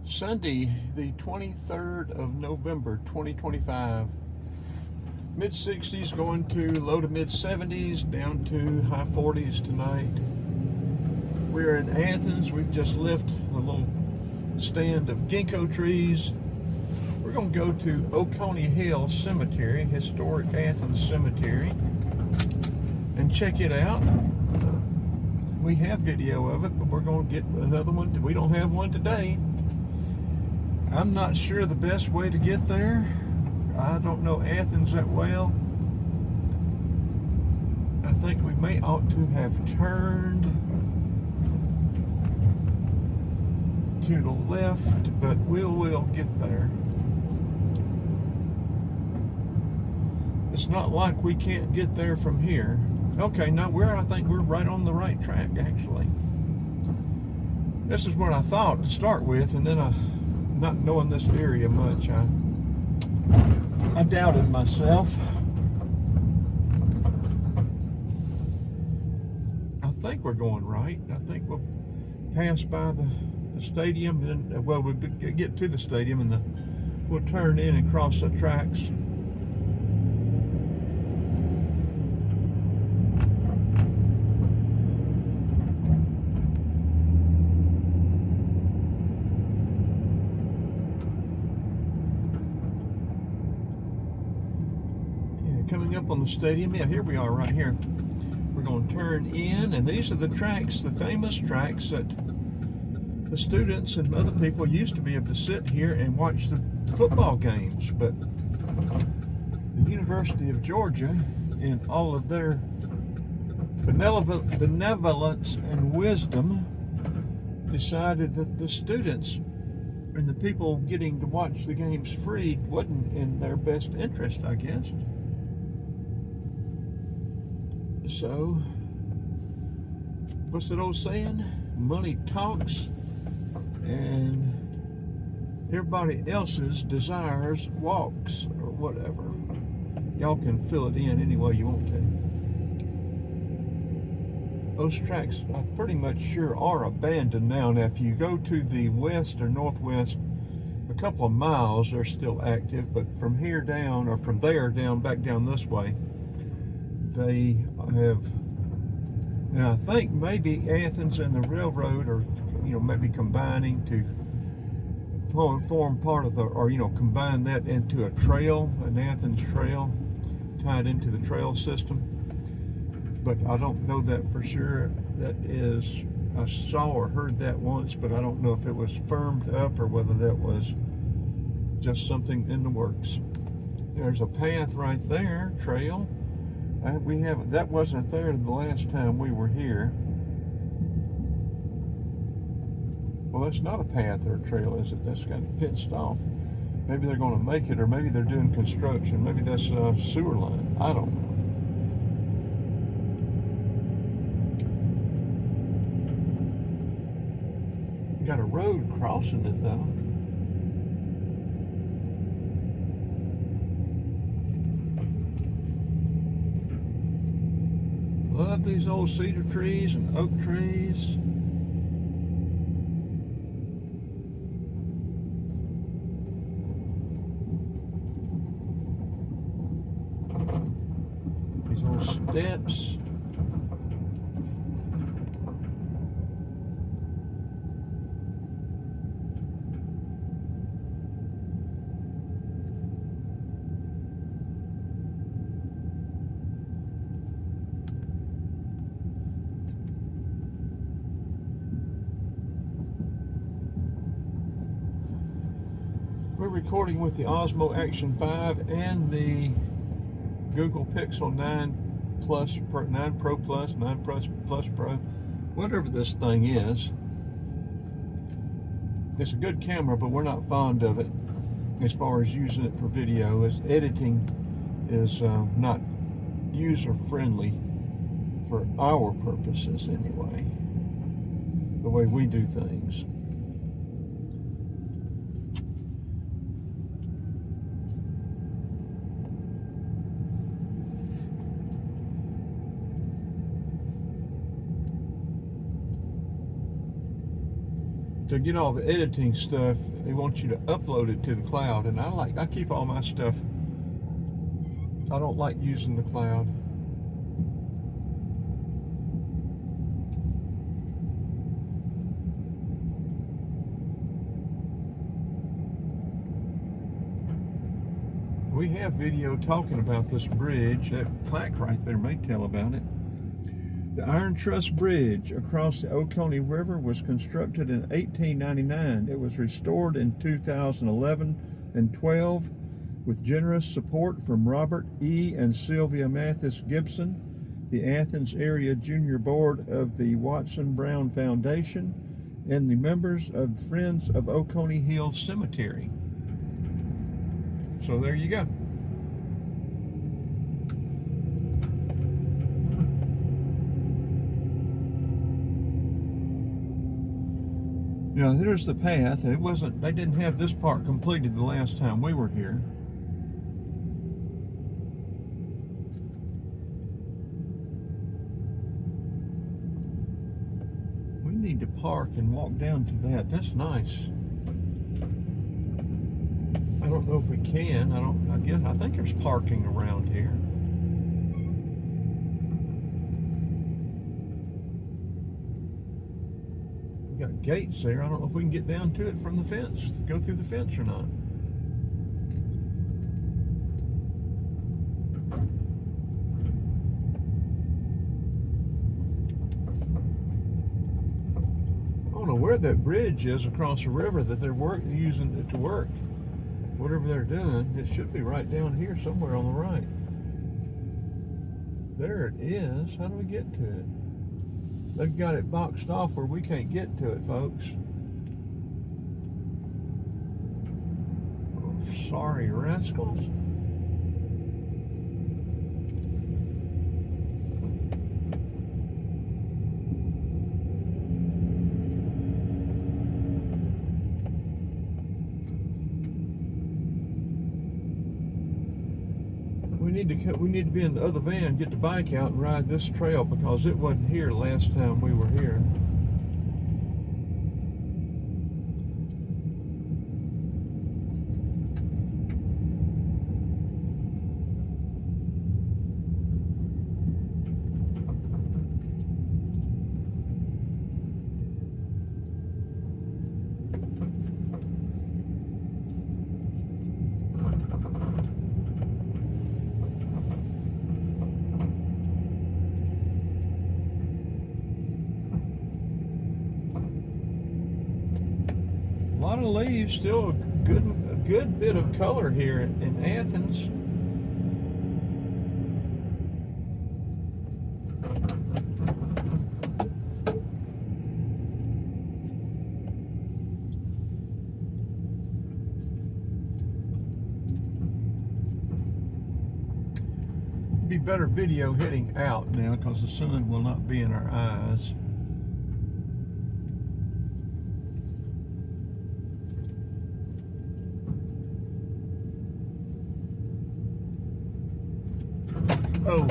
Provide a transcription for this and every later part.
Sunday, the 23rd of November, 2025. Mid 60s going to low to mid 70s, down to high 40s tonight. We're in Athens. We've just left a little stand of ginkgo trees. We're going to go to Oconee Hill Cemetery, historic Athens cemetery, and check it out. We have video of it, but we're going to get another one. We don't have one today. I'm not sure the best way to get there. I don't know Athens that well. I think we may ought to have turned to the left, but we'll get there. It's not like we can't get there from here. Okay, now I think we're right on the right track, actually. This is what I thought to start with, and then not knowing this area much, I doubted myself. I think we're going right. I think we'll pass by the stadium, and well, we'll get to the stadium, and we'll turn in and cross the tracks. Coming up on the stadium, yeah, here we are right here. We're going to turn in, and these are the tracks, the famous tracks that the students and other people used to be able to sit here and watch the football games. But the University of Georgia, in all of their benevolence and wisdom, decided that the students and the people getting to watch the games free wasn't in their best interest, I guess. So, what's that old saying? Money talks, and everybody else's desires walks, or whatever. Y'all can fill it in any way you want to. Those tracks, I'm pretty much sure, are abandoned now. Now, if you go to the west or northwest, a couple of miles, they're still active, but from here down, or from there down, back down this way, they have, and I think maybe Athens and the railroad are, maybe combining to form part of the, or, combine that into a trail, an Athens trail, tied into the trail system. But I don't know that for sure. That is, I saw or heard that once, but I don't know if it was firmed up or whether that was just something in the works. There's a path right there, trail. That wasn't there the last time we were here. Well, that's not a path or a trail, is it? That's got it fenced off. Maybe they're going to make it, or maybe they're doing construction. Maybe that's a sewer line. I don't know. Got a road crossing it, though. Love these old cedar trees and oak trees. These old steps. We're recording with the Osmo Action 5 and the Google Pixel 9 Plus, 9 Pro Plus, 9 Plus Pro, whatever this thing is. It's a good camera, but we're not fond of it as far as using it for video. As editing is not user-friendly for our purposes anyway, the way we do things. to get all the editing stuff, they want you to upload it to the cloud, and I keep all my stuff. I don't like using the cloud. We have video talking about this bridge. That plaque right there may tell about it. The Iron Truss Bridge across the Oconee River was constructed in 1899. It was restored in 2011 and 12 with generous support from Robert E. and Sylvia Mathis Gibson, the Athens Area Junior Board of the Watson Brown Foundation, and the members of Friends of Oconee Hill Cemetery. So there you go. Now there's the path. They didn't have this part completed the last time we were here. We need to park and walk down to that. That's nice. I don't know if we can. I think there's parking around here. We got gates there. I don't know if we can get down to it from the fence, go through the fence or not. I don't know where that bridge is across the river that they're using it to work. Whatever they're doing, it should be right down here somewhere on the right. There it is. How do we get to it? They've got it boxed off where we can't get to it, folks. Oh, sorry, rascals. We need to be in the other van, get the bike out and ride this trail because it wasn't here last time we were here. A lot of leaves, still a good bit of color here in Athens. It'd be better video heading out now because the sun will not be in our eyes. Oh.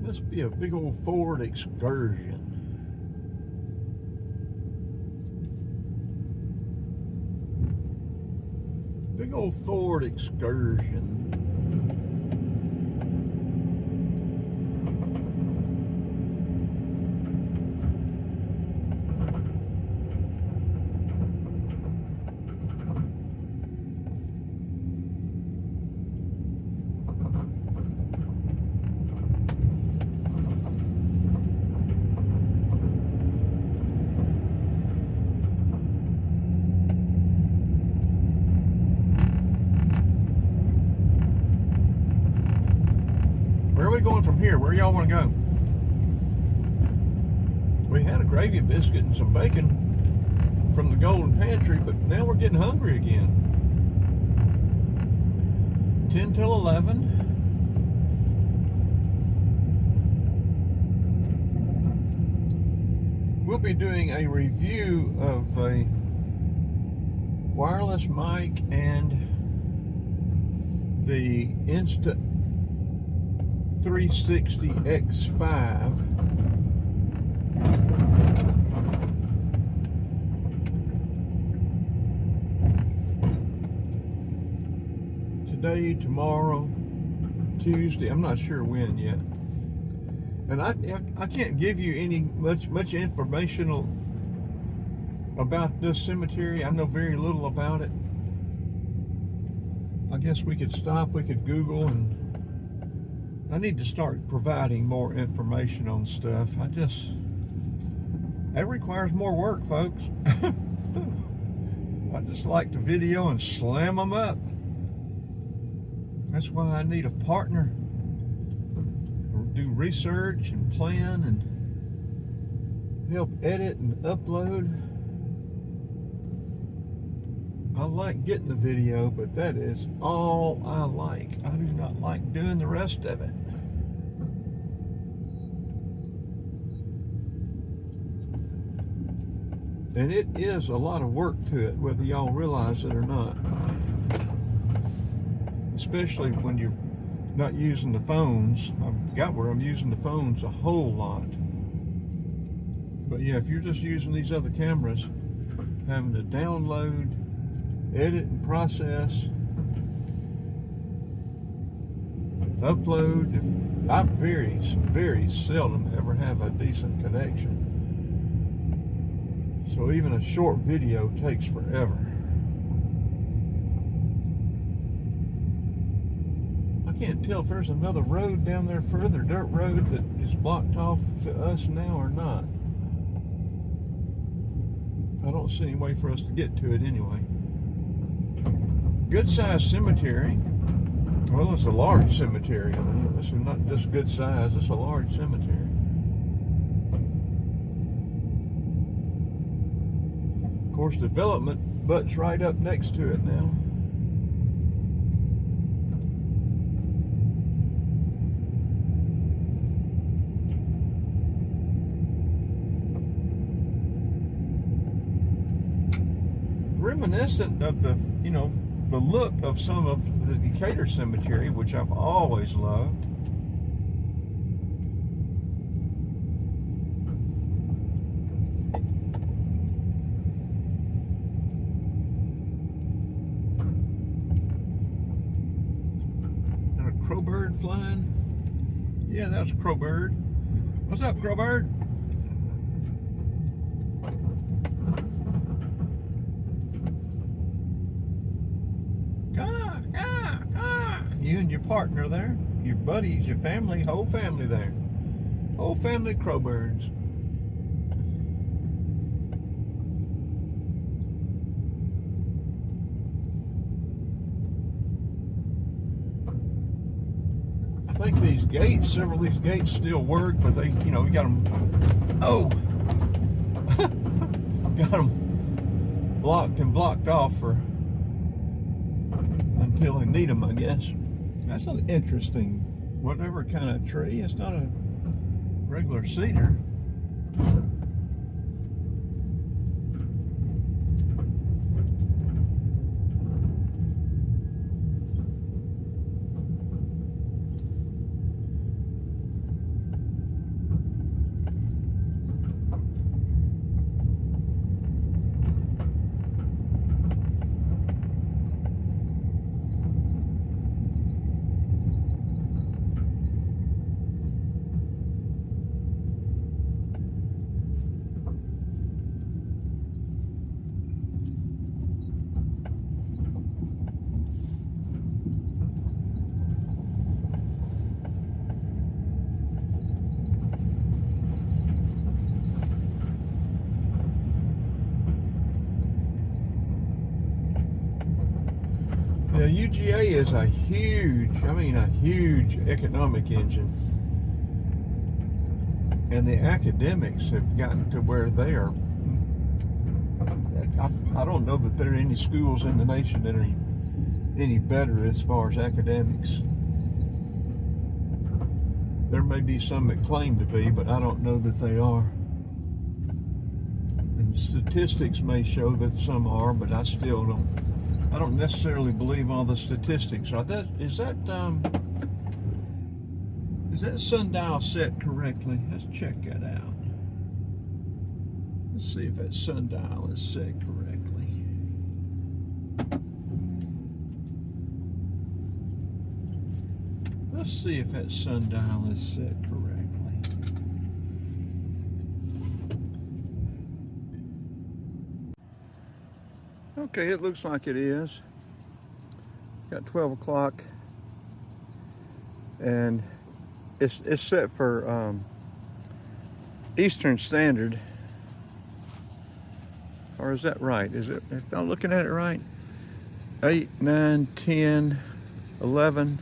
Must be a big old Ford Excursion. Big old Ford Excursion. Where are we going from here? Where y'all want to go? We had a gravy biscuit and some bacon from the Golden Pantry, but now we're getting hungry again. 10 till 11. We'll be doing a review of a wireless mic and the Insta 360 X5. Today, tomorrow, Tuesday, I'm not sure when yet. And I can't give you any much informational about this cemetery. I know very little about it. I guess we could stop, we could Google, and I need to start providing more information on stuff. That requires more work, folks. I just like to video and slam them up. That's why I need a partner. Do research and plan and help edit and upload. I like getting the video, but that is all I like. I do not like doing the rest of it. And it is a lot of work to it, whether y'all realize it or not. Especially when you're not using the phones. I've got where I'm using the phones a whole lot. But yeah, if you're just using these other cameras, having to download, edit and process, upload, I very seldom ever have a decent connection. So even a short video takes forever. I can't tell if there's another road down there further, dirt road, that is blocked off to us now or not. I don't see any way for us to get to it anyway. Good sized cemetery. Well, it's a large cemetery. I mean, this is not just good size, it's a large cemetery. Of course, development butts right up next to it now. Reminiscent of the look of some of the Decatur Cemetery, which I've always loved. And a crowbird flying. Yeah, that's a crowbird. What's up, crowbird? You and your partner there, your buddies, your family, whole family there. Whole family crowbirds. I think these gates, several of these gates still work, but they, we got them, got them blocked and blocked off until they need them, I guess. That's an interesting, whatever kind of tree. It's not a regular cedar. The UGA is a huge economic engine. And the academics have gotten to where they are. I don't know that there are any schools in the nation that are any better as far as academics. There may be some that claim to be, but I don't know that they are. And statistics may show that some are, but I still don't I don't necessarily believe all the statistics. Is that sundial set correctly? Let's check that out. Let's see if that sundial is set correctly. Let's see if that sundial is set correctly. Okay, it looks like it is. Got 12 o'clock, and it's set for Eastern Standard. Or is that right? Is it, if I'm looking at it right? 8, 9, 10, 11.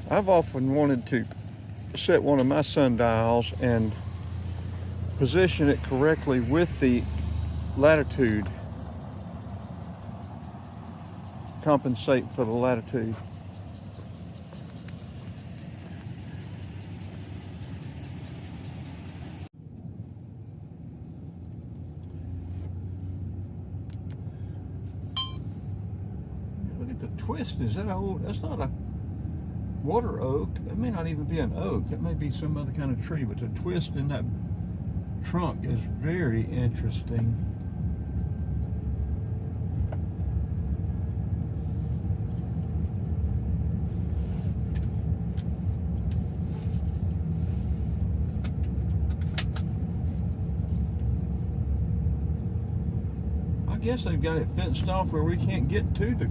I've often wanted to set one of my sundials and position it correctly with the latitude, compensate for the latitude. Look at the twist. Is that old? That's not a water oak. It may not even be an oak. It may be some other kind of tree, but the twist in that trunk is very interesting. I guess they've got it fenced off where we can't get to the...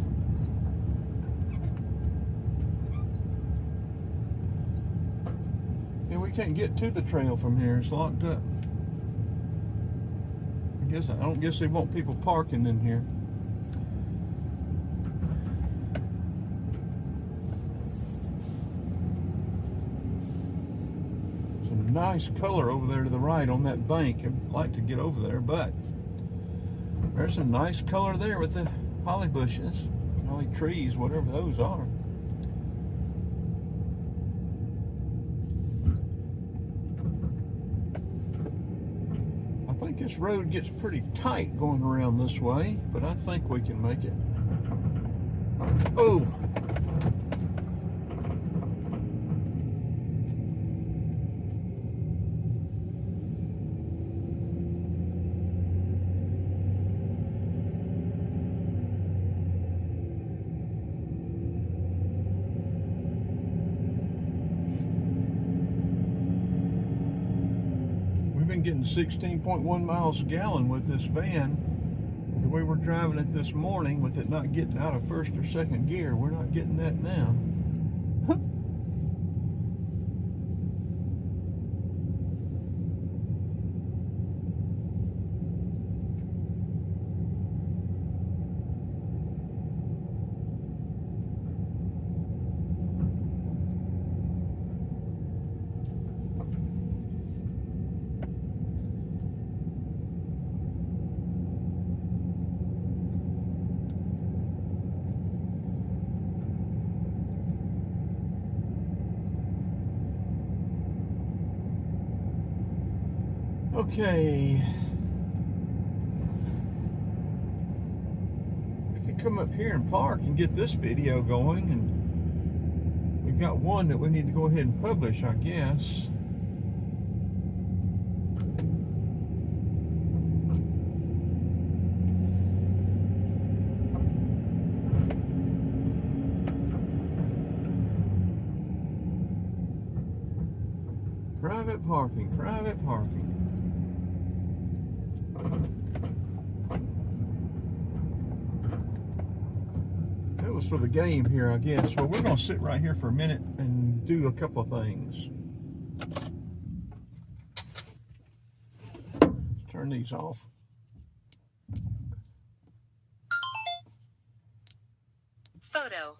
Yeah, we can't get to the trail from here. It's locked up. I don't guess they want people parking in here. Some nice color over there to the right on that bank. I'd like to get over there, but there's some nice color there with the holly bushes, holly trees, whatever those are. I think this road gets pretty tight going around this way, but I think we can make it. Oh! Getting 16.1 miles a gallon with this van. The way we're driving it this morning, with it not getting out of first or second gear, we're not getting that now. Okay, we can come up here and park and get this video going, and we've got one that we need to go ahead and publish, I guess. Private parking, private parking. That was for the game here, I guess. Well, we're going to sit right here for a minute and do a couple of things. Let's turn these off. Photo.